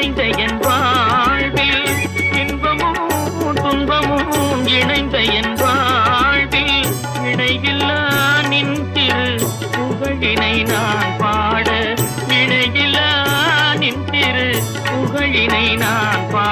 இணைந்த என் வாழ்வில் இன்பமும் துன்பமும் இணைந்த என் வாழ்வில் இணையில்லா நின் திரு புகழினை நான் பாட இணையில்லா நின் திரு புகழினை நான் பாட